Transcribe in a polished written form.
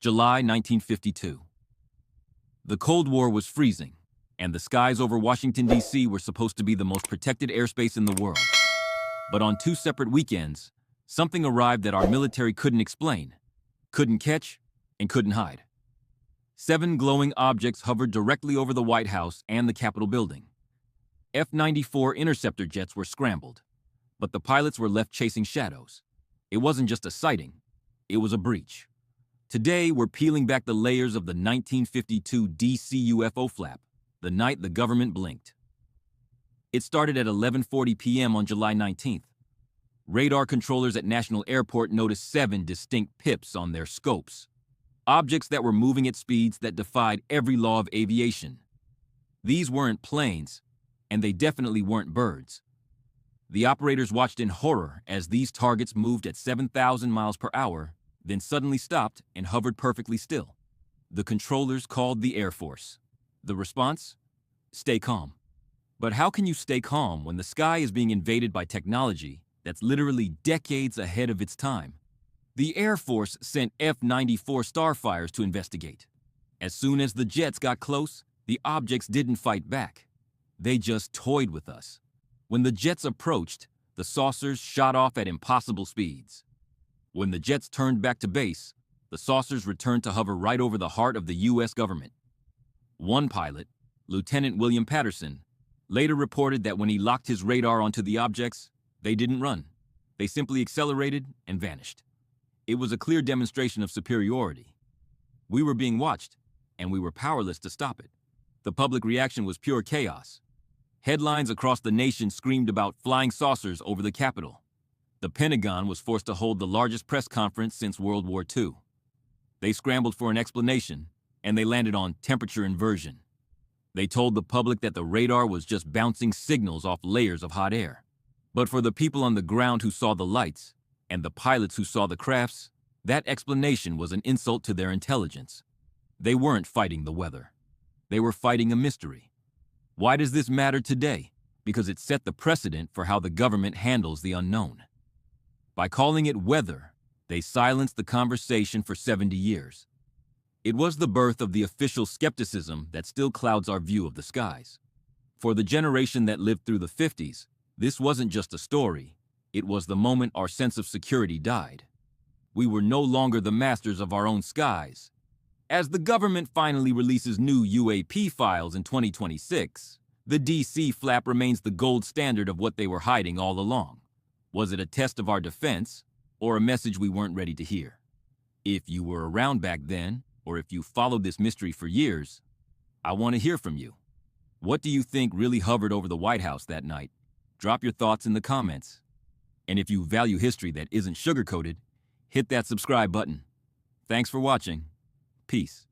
July 1952. The Cold War was freezing, and the skies over Washington, D.C. were supposed to be the most protected airspace in the world. But on two separate weekends, something arrived that our military couldn't explain, couldn't catch, and couldn't hide. 7 glowing objects hovered directly over the White House and the Capitol building. F-94 interceptor jets were scrambled, but the pilots were left chasing shadows. It wasn't just a sighting, it was a breach. Today, we're peeling back the layers of the 1952 D.C. UFO Flap, the night the government blinked. It started at 11:40 p.m. on July 19th. Radar controllers at National Airport noticed 7 distinct pips on their scopes, objects that were moving at speeds that defied every law of aviation. These weren't planes, and they definitely weren't birds. The operators watched in horror as these targets moved at 7,000 miles per hour, then suddenly stopped and hovered perfectly still. The controllers called the Air Force. The response? Stay calm. But how can you stay calm when the sky is being invaded by technology that's literally decades ahead of its time? The Air Force sent F-94 Starfires to investigate. As soon as the jets got close, the objects didn't fight back. They just toyed with us. When the jets approached, the saucers shot off at impossible speeds. When the jets turned back to base, the saucers returned to hover right over the heart of the U.S. government. One pilot, Lieutenant William Patterson, later reported that when he locked his radar onto the objects, they didn't run. They simply accelerated and vanished. It was a clear demonstration of superiority. We were being watched, and we were powerless to stop it. The public reaction was pure chaos. Headlines across the nation screamed about flying saucers over the Capitol. The Pentagon was forced to hold the largest press conference since World War II. They scrambled for an explanation, and they landed on temperature inversion. They told the public that the radar was just bouncing signals off layers of hot air. But for the people on the ground who saw the lights, and the pilots who saw the crafts, that explanation was an insult to their intelligence. They weren't fighting the weather. They were fighting a mystery. Why does this matter today? Because it set the precedent for how the government handles the unknown. By calling it weather, they silenced the conversation for 70 years. It was the birth of the official skepticism that still clouds our view of the skies. For the generation that lived through the 50s, this wasn't just a story. It was the moment our sense of security died. We were no longer the masters of our own skies. As the government finally releases new UAP files in 2026, the D.C. flap remains the gold standard of what they were hiding all along. Was it a test of our defense, or a message we weren't ready to hear? If you were around back then, or if you followed this mystery for years, I want to hear from you. What do you think really hovered over the White House that night? Drop your thoughts in the comments. And if you value history that isn't sugar-coated, hit that subscribe button. Thanks for watching. Peace.